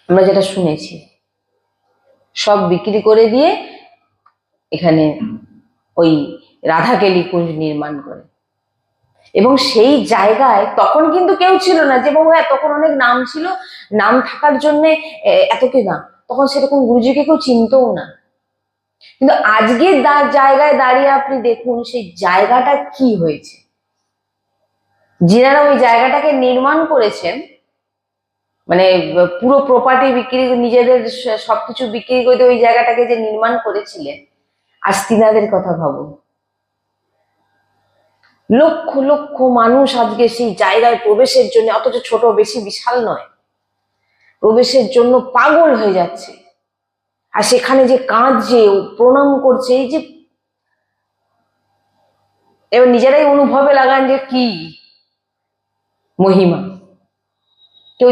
আমরা যেটা শুনেছি, সব বিক্রি করে দিয়ে এখানে ওই রাধাকেলি কুঞ্জ নির্মাণ করে। এবং সেই জায়গায় তখন কিন্তু কেউ ছিল না যে বাবু, হ্যাঁ তখন অনেক নাম ছিল, নাম থাকার জন্য এত কি না, তখন সেরকম গুরুজিকে কেউ চিনতও না। কিন্তু আজকে জায়গায় দাঁড়িয়ে আপনি দেখুন সেই জায়গাটা কি হয়েছে। যিনারা ওই জায়গাটাকে নির্মাণ করেছেন, মানে পুরো প্রপার্টি বিক্রি, নিজেদের সবকিছু বিক্রি করে ওই জায়গাটাকে যে নির্মাণ করেছিলেন, আজ তিনাদের কথা ভাবুন। লক্ষ লক্ষ মানুষ আজকে সেই জায়গায় প্রবেশের জন্য, অথচ ছোট, বেশি বিশাল নয়, প্রবেশের জন্য পাগল হয়ে যাচ্ছে। আর সেখানে যে কাঁদছে, প্রণাম করছে, এই যে এবার নিজেরাই অনুভবে লাগান যে কি মহিমা।